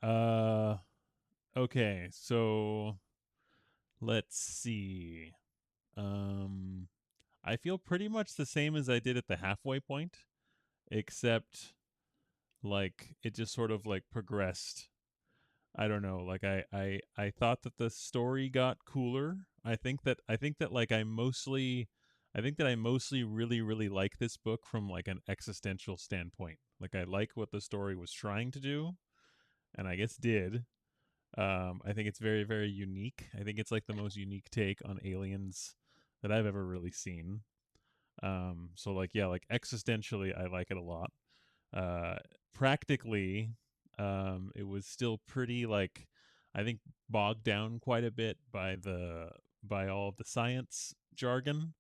Okay, so let's see. Um, I feel pretty much the same as I did at the halfway point, except like it just sort of like progressed. I don't know. Like I thought that the story got cooler. I think that like I think that I mostly really like this book from like an existential standpoint. Like I like what the story was trying to do, and I guess did. I think it's very unique. I think it's like the most unique take on aliens that I've ever really seen. So like yeah, like existentially, I like it a lot. Uh, Practically, it was still pretty like I think bogged down quite a bit by all of the science jargon.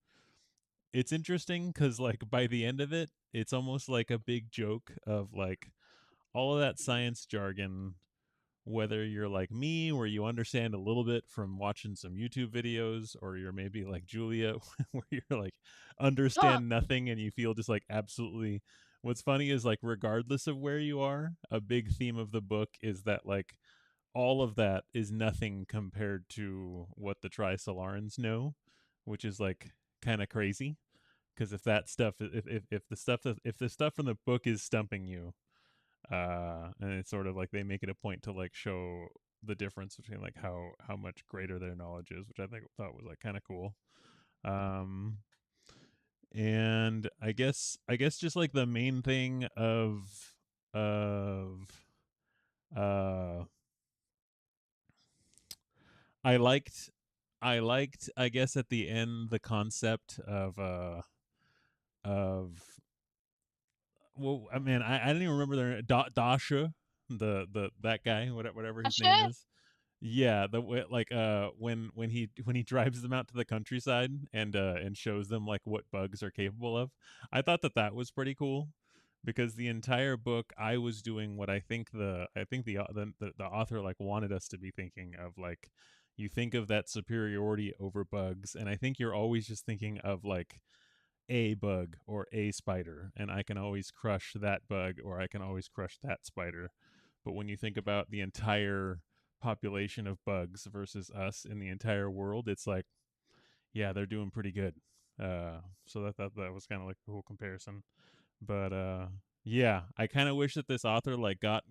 It's interesting because like by the end of it, it's almost like a big joke of like all of that science jargon, whether you're like me where you understand a little bit from watching some YouTube videos, or you're maybe like Julia where you're like Ugh. understand nothing and you feel just like absolutely. What's funny is like regardless of where you are, a big theme of the book is that like all of that is nothing compared to what the Trisolarans know, which is like kind of crazy. Because if that stuff, if the stuff from the book is stumping you, and it's sort of like they make it a point to like show the difference between like how much greater their knowledge is, which I think thought was like kind of cool. Um, and I guess just like the main thing of uh I liked I guess at the end the concept of well I mean I didn't even remember their Dasha, the that guy, whatever That his name shit. is. Yeah, the way like when he drives them out to the countryside and shows them like what bugs are capable of. I thought that that was pretty cool because the entire book I was doing what I think the author like wanted us to be thinking of, like you think of that superiority over bugs, and I think you're always just thinking of like a bug or a spider, and I can always crush that bug or I can always crush that spider. But when you think about the entire population of bugs versus us in the entire world, it's like, yeah, they're doing pretty good. So that was kind of like a cool comparison. But yeah, I kind of wish that this author like got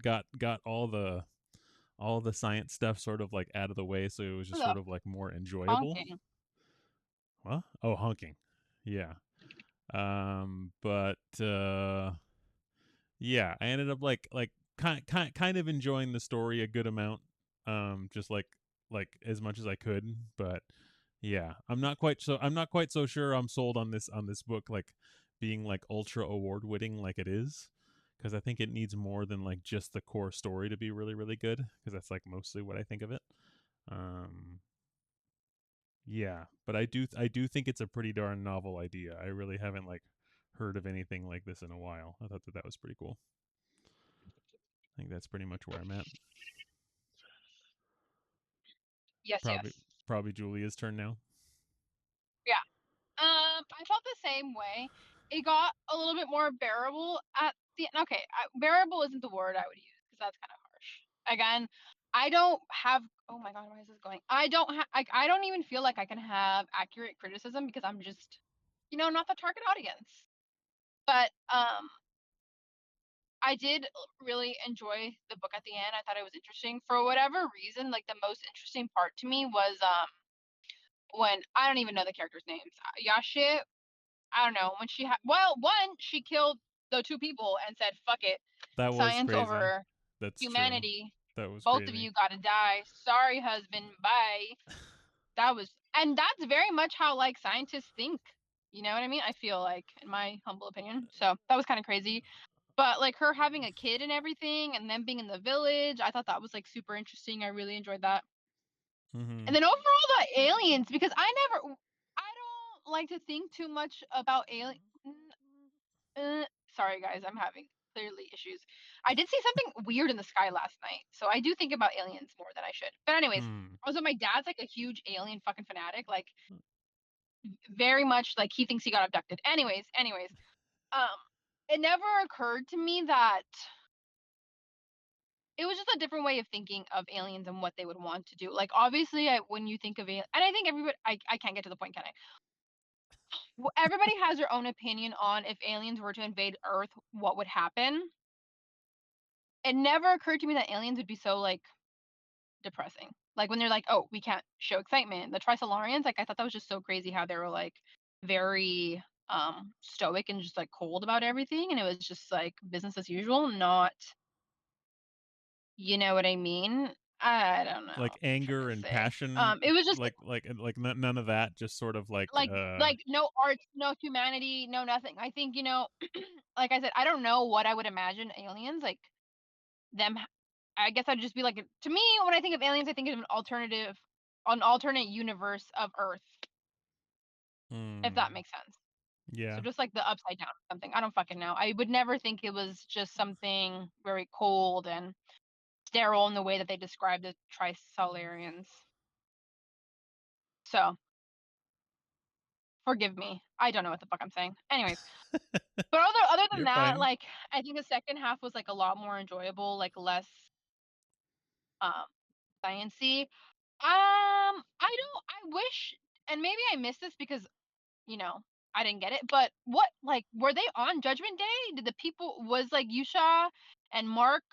all the science stuff sort of like out of the way, so it was just Hold sort up. of like more enjoyable. Honking. Huh? Oh, honking. Yeah. But yeah, I ended up like kind of enjoying the story a good amount. Just like as much as I could, but yeah, I'm not quite so sure I'm sold on this book like being like ultra award winning like it is, because I think it needs more than like just the core story to be really good, because that's like mostly what I think of it. Um yeah, but I do think it's a pretty darn novel idea. I really haven't like heard of anything like this in a while. I thought that that was pretty cool. I think that's pretty much where I'm at. Yes, Probably yes. probably Julia's turn now. Yeah. I felt the same way. It got a little bit more bearable at the end. Okay, bearable isn't the word I would use because that's kind of harsh. Again, I don't have. Oh my God, why is this going? I don't have. I don't even feel like I can have accurate criticism because I'm just, not the target audience. But I did really enjoy the book at the end. I thought it was interesting. For whatever reason, like the most interesting part to me was when I don't even know the characters' names. Yashi, I don't know, when well, one, she killed the two people and said, "Fuck it. That was Science crazy. over That's true. humanity. That was Both of crazy. you got to die. Sorry, husband. Bye." And that's very much how like scientists think. You know what I mean? I feel like, in my humble opinion. So that was kind of crazy. But like her having a kid and everything, and them being in the village, I thought that was like super interesting. I really enjoyed that. Mm-hmm. And then overall, the aliens, because I don't like to think too much about aliens. Sorry, guys, I'm having clearly issues. I did see something weird in the sky last night, so I do think about aliens more than I should. But anyways, Hmm. also my dad's like a huge alien fucking fanatic, like very much like he thinks he got abducted. Anyways, um, it never occurred to me that it was just a different way of thinking of aliens and what they would want to do. Like, obviously, when you think of and I think everybody, I can't get to the point, can I? Everybody has their own opinion on if aliens were to invade Earth, what would happen. It never occurred to me that aliens would be so like depressing. Like when they're like, "Oh, we can't show excitement." The Trisolarians, like I thought that was just so crazy how they were like very stoic and just like cold about everything, and it was just like business as usual, not, you know what I mean? I don't know Like what I'm trying anger to and say. passion, It was just none of that. Just sort of like no art, no humanity, no nothing. I think, like I said, I don't know what I would imagine aliens like them. I guess I'd just be like, to me, when I think of aliens, I think of an alternate universe of Earth, if that hmm, makes sense. So yeah. just like the upside down or something. I don't fucking know. I would never think it was just something very cold and sterile in the way that they describe the Trisolarians. So forgive me. I don't know what the fuck I'm saying. Anyways, but other than You're that, fine. like I think the second half was like a lot more enjoyable, like less um sciency. I wish, and maybe I missed this because I didn't get it. But what, like, were they on Judgment Day? Did the people was like Yusha and Mark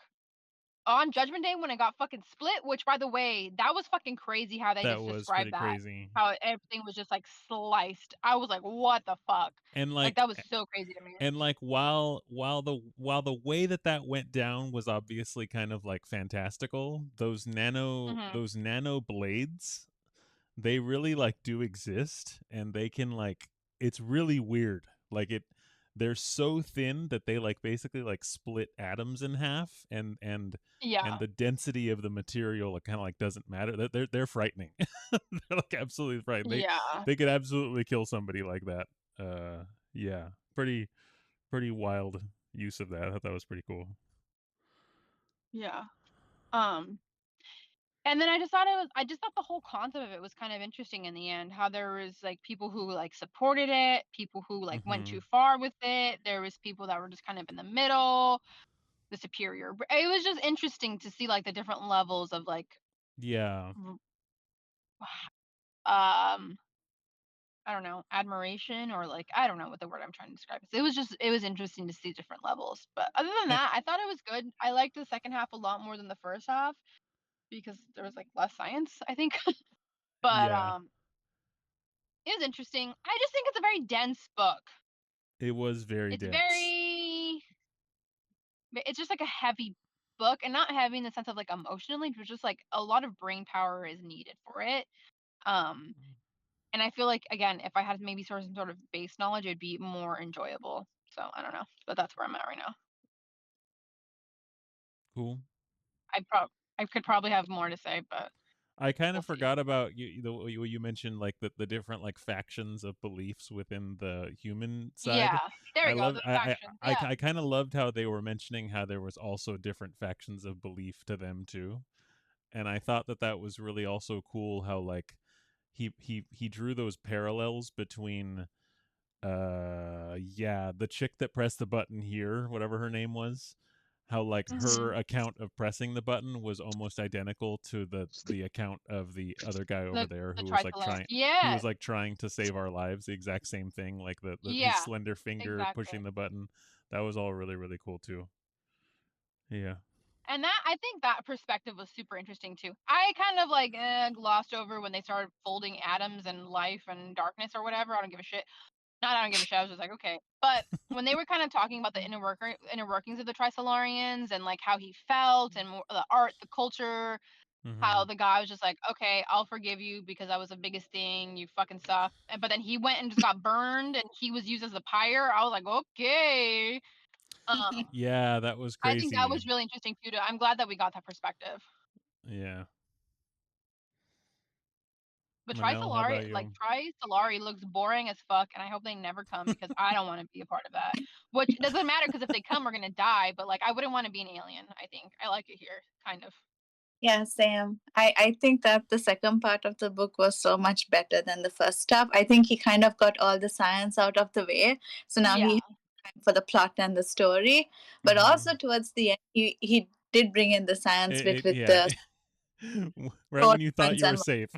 on Judgment Day when it got fucking split? Which, by the way, that was fucking crazy how they That just was described pretty that. crazy. How everything was just like sliced. I was like, what the fuck? And Like that was so crazy to me. while the way that that went down was obviously kind of like fantastical, Hmm. those nano blades, they really like do exist, and they can like, it's really weird. Like they're so thin that they like basically like split atoms in half, and Yeah, the density of the material kind of like doesn't matter. They're frightening. They're like absolutely frightening. yeah, They could absolutely kill somebody like that. Uh, yeah, pretty wild use of that. I thought that was pretty cool. yeah. Um, And then I just thought the whole concept of it was kind of interesting in the end, how there was like people who like supported it, people who like went Hmm. too far with it. There was people that were just kind of in the middle, the it was just interesting to see like the different levels of like Yeah, um I don't know, admiration or like I don't know what the word I'm trying to describe is. It was interesting to see different levels. But other than and that, I thought it was good. I liked the second half a lot more than the first half because there was like less science, I think. But yeah, it was interesting. I just think it's a very dense book. it was very It's dense. it's just like a heavy book, and not heavy in the sense of like emotionally, but just like a lot of brain power is needed for it. Um, and I feel like again, if I had maybe some sort of base knowledge, it'd be more enjoyable. So I don't know, but that's where I'm at right now. Cool. I could probably have more to say, but I kind we'll of see. forgot about you mentioned like the different like factions of beliefs within the human side. Yeah, there I we go. love The factions. Yeah, I kind of loved how they were mentioning how there was also different factions of belief to them too. And I thought that that was really also cool how like he drew those parallels between yeah, the chick that pressed the button here, whatever her name was, how like her hmm, account of pressing the button was almost identical to the account of the other guy over the there the who was like tricolor. trying, he Yeah, was like trying to save our lives, the exact same thing, like his yeah, slender finger exactly. pushing the button. That was all really cool too. Yeah. And that I think that perspective was super interesting too. I kind of like glossed over when they started folding atoms and life and darkness or whatever. I don't give a shit. Not I don't give a shit. I was just like, okay. But when they were kind of talking about the inner workings of the Trisolarians and like how he felt and the art, the culture, how Hmm. the guy was just like, okay, I'll forgive you because that was the biggest thing. You fucking suck. But then he went and just got burned and he was used as a pyre. I was like, okay. Um, Yeah, that was I think that crazy. was really interesting too. I'm glad that we got that perspective. Yeah. But Manel, how about you? Tri-Solari looks boring as fuck, and I hope they never come because I don't want to be a part of that. Which doesn't matter because if they come, we're gonna die. But like, I wouldn't want to be an alien. I think I like it here, kind of. Yeah, Sam. I think that the second part of the book was so much better than the first stuff. I think he kind of got all the science out of the way. So now he Yeah, has time for the plot and the story. But Hmm. also towards the end, he did bring in the science bit with Yeah. the Right when you thought protons you were and safe,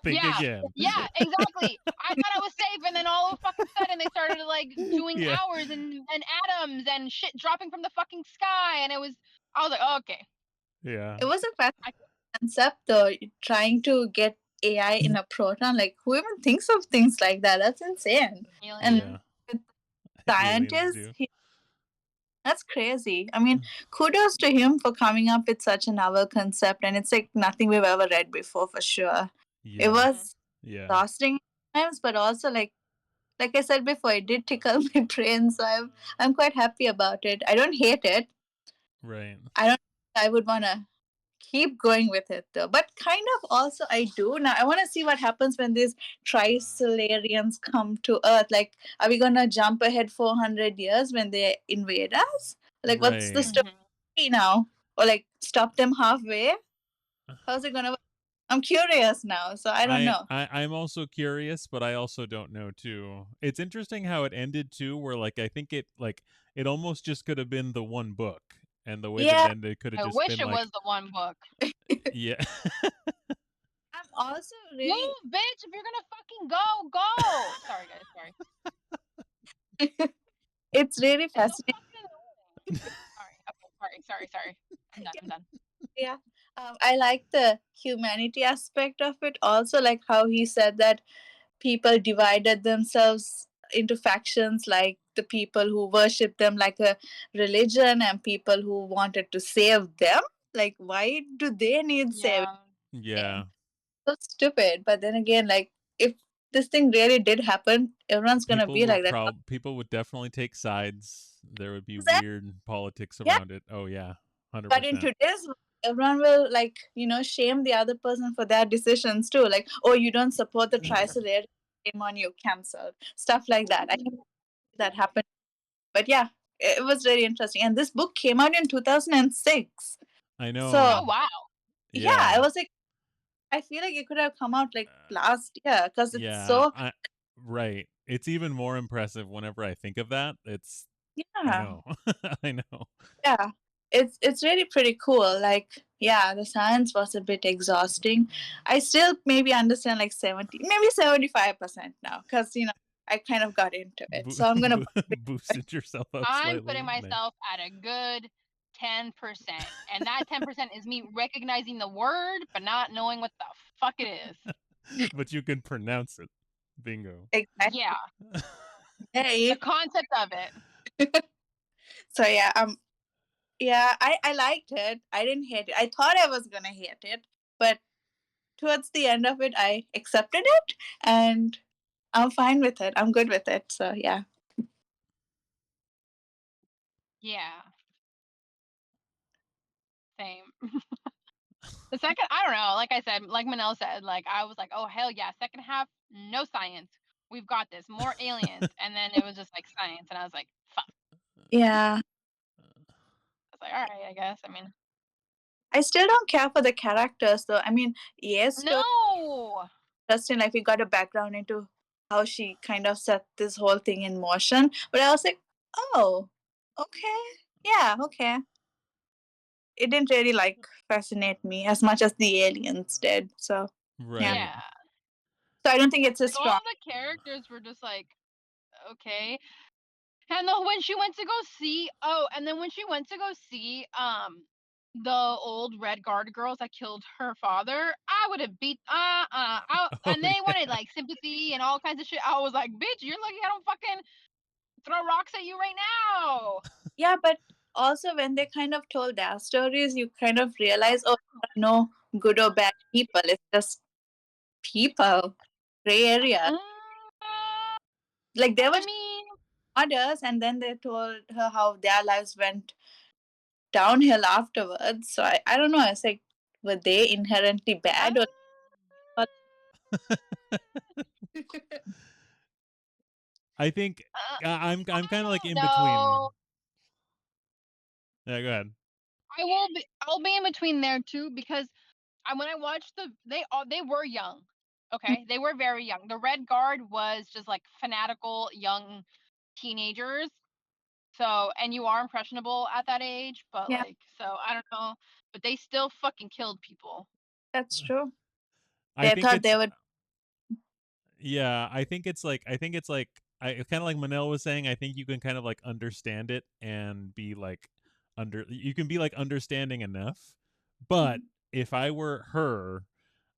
think Yeah, again. yeah, exactly. I thought I was safe, and then all of a fucking sudden they started like doing Yeah. hours and atoms and shit dropping from the fucking sky, and it was. I was like, oh, okay. Yeah. it was a fascinating I, concept though, trying to get AI in a proton. Like who even thinks of things like that? That's insane. And Yeah. aliens. with Aliens scientists, do. that's crazy. I mean, kudos to him for coming up with such a novel concept, and it's like nothing we've ever read before for sure. It Yeah. Mhm. was Yeah. exhausting at times, but also like I said before, it did tickle my brain, so I'm quite happy about it. I don't hate it. Right. I don't. I would wanna keep going with it though, but kind of also I do now. I want to see what happens when these trisolarians come to Earth. Like, are we gonna jump ahead 400 years when they invade us? Like, what's the Right. story Mhm. now? Or like stop them halfway? How's it gonna work? I'm curious now, so I don't know. I'm also curious, but I also don't know too. It's interesting how it ended too, where like I think it almost just could have been the one book, and the way that it Yeah, ended could have I just wish been it like, was the one book. yeah. I'm also really. Move, bitch! If you're gonna fucking go, go. Sorry, guys. Sorry. It's really It's so fascinating. fucking annoying. Sorry. Okay. Sorry. I'm done. I'm done. Yeah. I like the humanity aspect of it also, like how he said that people divided themselves into factions, like the people who worship them like a religion and people who wanted to save them. Like, why do they need saving? Yeah. Yeah. So stupid. But then again, like, if this thing really did happen, everyone's gonna be like that. People would definitely take sides. There would be Exactly. weird politics Yeah. around it. Oh yeah. But in 100%. today's world, everyone will, like, shame the other person for their decisions too. Like, oh, you don't support the trisolarian, shame on you, cancelled. Stuff like that. I think that happened. But yeah, it was very interesting. And this book came out in 2006. I So Oh know. wow. yeah, Yeah. I was like, I feel like it could have come out like last year because it's Yeah, so, I right. It's even more impressive whenever I think of that. I yeah, know. I know. yeah. It's really pretty cool. Like, yeah, the science was a bit exhausting. I still maybe understand like 70, maybe 75% now because I kind of got into it. So I'm gonna Boosted yourself up I'm putting slightly. Nice. myself at a good 10%. And that 10% is me recognizing the word, but not knowing what the fuck it is. But you can pronounce it. Bingo. exactly. Yeah. The Hey. concept of it. So yeah, yeah, I liked it. I didn't hate it. I thought I was gonna hate it, but towards the end of it, I accepted it, and I'm fine with it. I'm good with it. So yeah. Yeah. Same. The second, I don't know. Like I said, like Manel said, like I was like, oh hell yeah, second half, no science. We've got this. More aliens. And then it was just like science, and I was like, fuck. Yeah. I was like, all right, I guess. I mean, I still don't care for the characters though. I mean, yes, so no. interesting. Like we got a background into how she kind of set this whole thing in motion. But I was like, oh, okay, yeah, okay. It didn't really like fascinate me as much as the aliens did. So yeah. Right. Yeah. So I don't think it's as Like all strong. the characters were just like, okay. And then when she went to go see, oh, and then when she went to go see, the old Red Guard girls that killed her father, I would have beat, Oh and they wanted yeah. like sympathy and all kinds of shit. I was like, bitch, you're lucky I don't fucking throw rocks at you right now. Yeah, but also when they kind of told their stories, you kind of realize, oh, there are no good or bad people. It's just people, gray area. Uh, Like they were I just mean, others, and then they told her how their lives went downhill afterwards. So I don't know. It's like, were they inherently uh, bad or I think I'm kind of like I in don't between. know. Yeah, go ahead. I'll be in between there too because when I watched they were young. Okay, they were very young. The Red Guard was just like fanatical young teenagers. So, and you are impressionable at that age, but Yeah, like, so I don't know, but they still fucking killed people. that's true. I They think thought it's they would. yeah, I think it's like kind of like Manel was saying, I think you can kind of like understand it and be like you can be like understanding enough. But if I were her,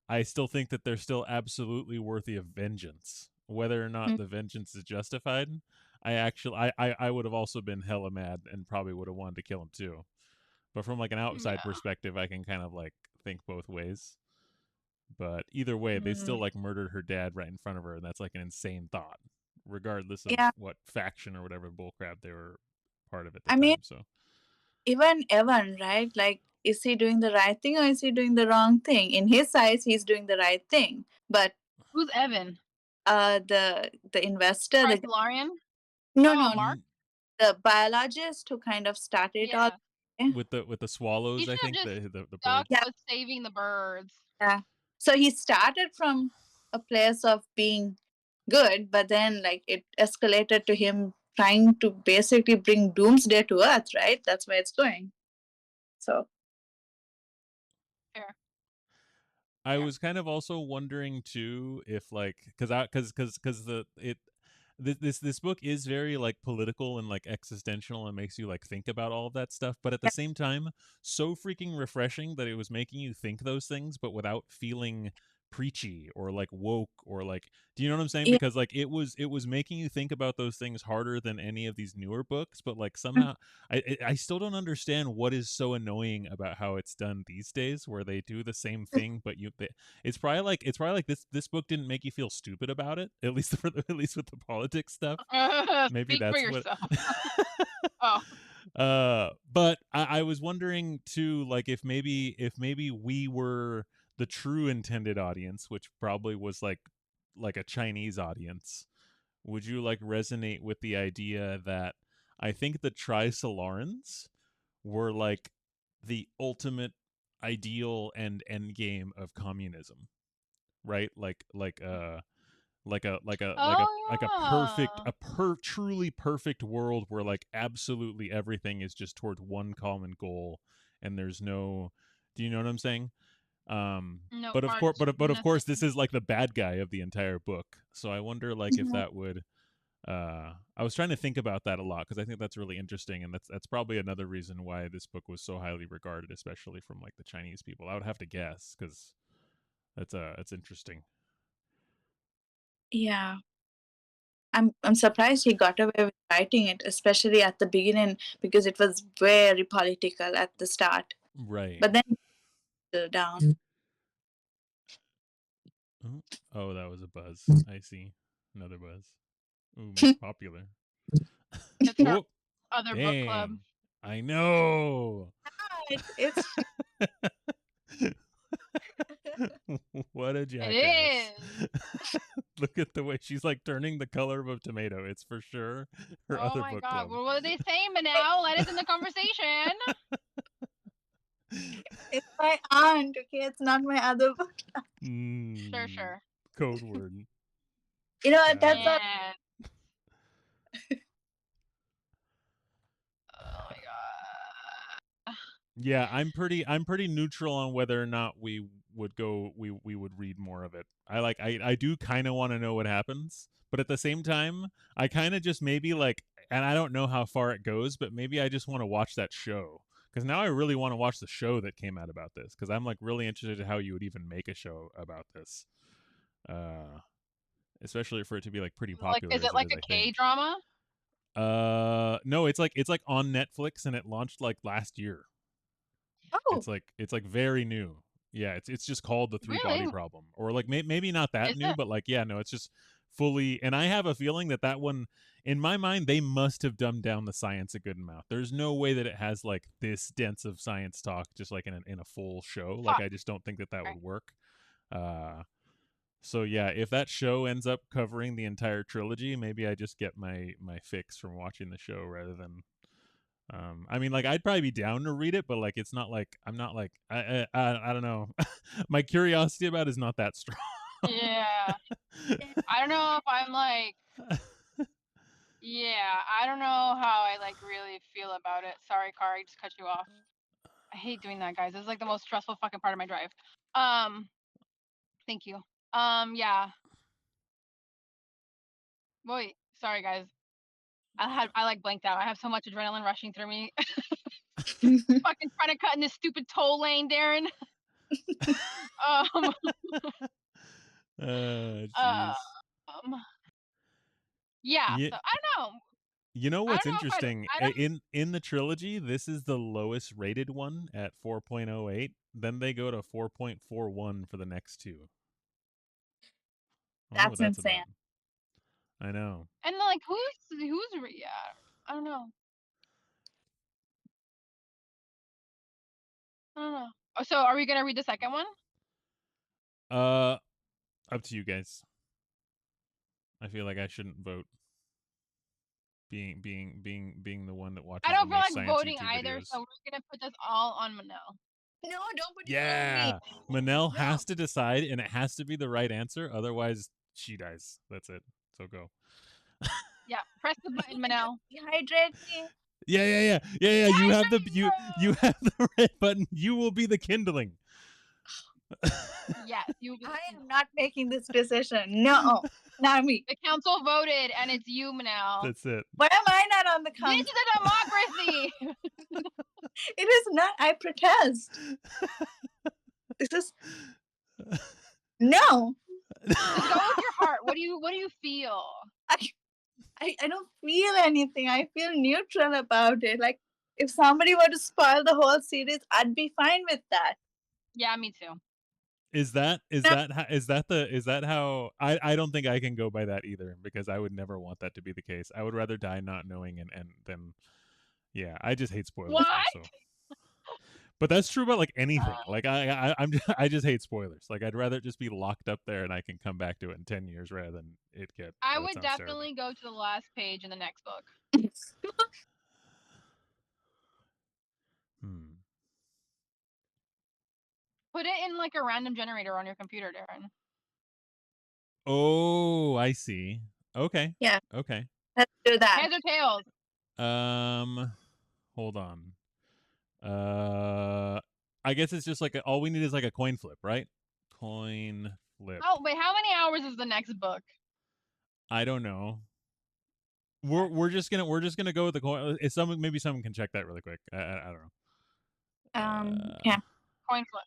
I still think that they're still absolutely worthy of vengeance. Whether or not Mhm. the vengeance is justified, I would have also been hella mad and probably would have wanted to kill him too. But from like an outside Yeah. perspective, I can kind of like think both ways. But either way, they still Mm, like murdered her dad right in front of her, and that's like an insane thought, regardless of yeah, what faction or whatever bullcrap they were part of at the I mean, time. So even Evan, right? Like, is he doing the right thing or is he doing the wrong thing? In his eyes, he's doing the right thing. But Who's Evan? the investor, the Solarian? no, Oh, no, Mark? mm, the biologist who kind of started it all. Yeah. eh, with the He swallows, I should have think just the stuck birds. Yeah, with saving the birds. yeah. So he started from a place of being good, but then like it escalated to him trying to basically bring doomsday to Earth, right? That's where it's going. So Fair. I Fair. was kind of also wondering too if like because the it this book is very like political and like existential and makes you like think about all of that stuff, but at the yeah, same time so freaking refreshing that it was making you think those things but without feeling preachy or like woke or like, do you know what I'm saying? yeah. Because like it was making you think about those things harder than any of these newer books, but like Mm, somehow I still don't understand what is so annoying about how it's done these days, where they do the same thing, but it's probably like this book didn't make you feel stupid about it, at least at least with the politics stuff. Maybe Speak for that's what. yourself. Oh, But I was wondering too, like if maybe we were the true intended audience, which probably was like a Chinese audience, would you like resonate with the idea that I think the Trisolarans were like the ultimate ideal and end game of communism, right? Like a perfect oh truly perfect world where like absolutely everything is just towards one common goal, and there's no, do you know what I'm saying? yeah. No But of course, parts, but of course, nothing. this is like the bad guy of the entire book. So I wonder, like, if mhm. that would. I was trying to think about that a lot because I think that's really interesting, and that's probably another reason why this book was so highly regarded, especially from like the Chinese people. I would have to guess because that's interesting. Yeah. I'm surprised he got away with writing it, especially at the beginning, because it was very political at the start. Right. But then he settled down. Oh, oh, that was a buzz. I see. Another buzz. Ooh, Miss Popular. It's her Oh, other book club. dang. I know. It's What a It jackass. is. Look at the way she's like turning the color of a tomato. It's for sure her Oh other my book god. club. Well, what are they saying, Manal? Let us in the conversation. it's my aunt. Okay, it's not my other book. Sure, Mm, sure. code word. You know what? Got That's it. all. And oh my god. Yeah, I'm pretty neutral on whether or not we would read more of it. I do kind of want to know what happens, but at the same time, I kind of just maybe like, and I don't know how far it goes, but maybe I just want to watch that show, cuz now I really want to watch the show that came out about this, cuz I'm like really interested in how you would even make a show about this. Uh Especially for it to be like pretty Like, popular is as it it like is, a I K think. drama? No, it's like on Netflix and it launched like last year. Oh, It's like very new. Yeah, it's just called the three body Really? problem, or like maybe not that Is new, it? but like yeah, no, it's just fully. And I have a feeling that one, in my mind, they must have dumbed down the science a good amount. There's no way that it has like this dense of science talk just like in a full show. Like Fuck. I just don't think that Right. would work. Uh, so yeah, if that show ends up covering the entire trilogy, maybe I just get my fix from watching the show rather than I mean, like I'd probably be down to read it, but like it's not like I'm not like I don't know. My curiosity about it is not that strong. Yeah. I don't know if I'm like Yeah, I don't know how I like really feel about it. Sorry, car, I just cut you off. I hate doing that, guys. This is like the most stressful fucking part of my drive. Thank you. Yeah. Wait, sorry, guys. I like blanked out. I have so much adrenaline rushing through me. Fucking trying to cut in this stupid toll lane, Darren. um, Jeez. um, yeah. Yeah, So I don't know. you know I what's don't know if interesting? I don't. In the trilogy, this is the lowest rated one at 4.08. Then they go to 4.41 for the next two. I wonder what That's that's insane. about. I know. And like, who's? Yeah. I don't know. I don't know. Oh, so are we gonna read the second one? Uh, up to you guys. I feel like I shouldn't vote. Being the one that I watches the don't feel most like science voting YouTube either, videos. so we're gonna put this all on Manel. No, don't put it on me. Yeah, Manel No. has to decide, and it has to be the right answer. Otherwise, she dies. That's it. So go. Yeah, press the button, Manel. Dehydrate me. Yeah. You have the you have the red button. You will be the kindling. Yes, you. I am not making this decision. No, not me. The council voted, and it's you, Manel. That's it. Why am I not on the This council? is a democracy. It is not. I protest. This is no. Just go with your heart. What do you feel? I don't feel anything. I feel neutral about it. Like if somebody were to spoil the whole series, I'd be fine with that. Yeah, me too. Is that No. how I don't think I can go by that either, because I would never want that to be the case. I would rather die not knowing, and then yeah, I just hate spoilers What? also. But that's true about like anything. Like I just hate spoilers. Like I'd rather just be locked up there and I can come back to it in 10 years rather than it get. I Oh, that would sounds terrible. definitely go to the last page in the next book. Hmm. Put it in like a random generator on your computer, Darren. Oh, I see. Okay. Yeah, Okay. let's do that. Heads or tails? Hold on. I guess it's just like all we need is like a coin flip, right? Coin flip. Oh wait, how many hours is the next book? I don't know. We're just gonna go with the coin. Is someone maybe someone can check that really quick? I don't know. Yeah. Coin flip.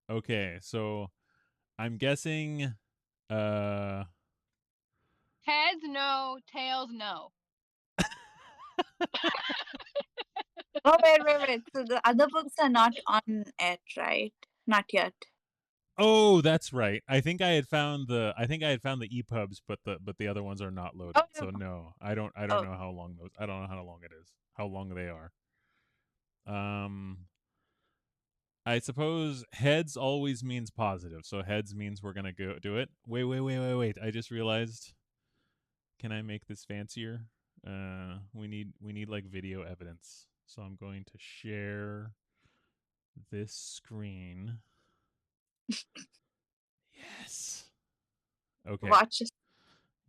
Okay, so I'm guessing. Uh, Heads no, tails no. Oh wait. So the other books are not on it, right? Not yet. oh, that's right. I think I had found the EPUBs, but the other ones are not loaded. Oh, So no, I don't Oh. know how long those. I don't know how long it is. How long they are. I suppose heads always means positive. So heads means we're gonna go do it. Wait. I just realized. Can I make this fancier? We need like video evidence. So I'm going to share this screen. Yes. Okay. Watch.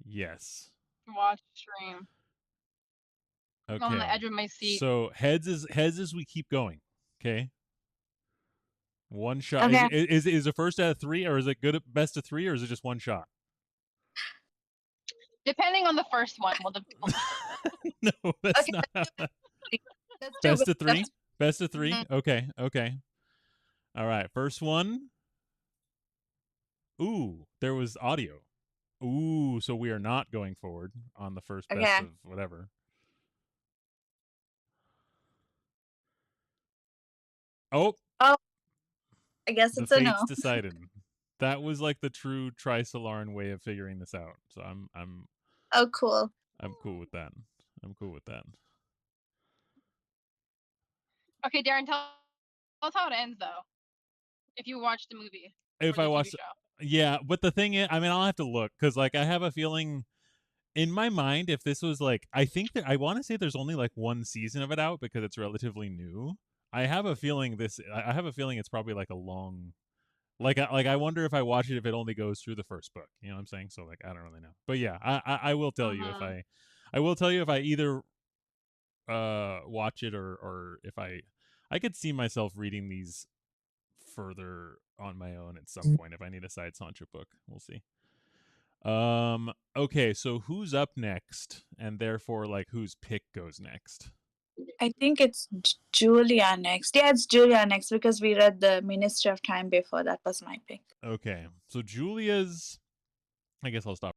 Yes. Watch stream. Okay. I'm on the edge of my seat. So heads is we keep going. Okay. One shot. Okay. Is the first out of 3, or is it good at best of 3, or is it just one shot? Depending on the first one. Well, No, that's Okay, not. let's do Best of 3. let's- Best of 3. Mhm. Okay. All right. First one. Ooh, there was audio. Ooh, so we are not going forward on the first best Okay. of whatever. Oh, Oh, I guess the it's a fates no. decided. That was like the true Trisolaran way of figuring this out. So Oh, cool. I'm cool with that. I'm cool with that. okay, Darren, tell us how it ends though. If you watch the movie If or I the watch, TV show. yeah, but the thing is, I mean, I'll have to look because like I have a feeling in my mind, if this was like, I think that I want to say there's only like one season of it out because it's relatively new. I have a feeling it's probably like a long I wonder if I watch it if it only goes through the first book. You know what I'm saying? So like I don't really know. But yeah, I will tell you if I will tell you if I either watch it or if I could see myself reading these further on my own at some point if I need a side Sancho book. We'll see. Okay, so who's up next and therefore like whose pick goes next? I think it's Julia next. Yeah, it's Julia next because we read the Ministry of Time before. That was my pick. Okay. So Julia's I guess I'll stop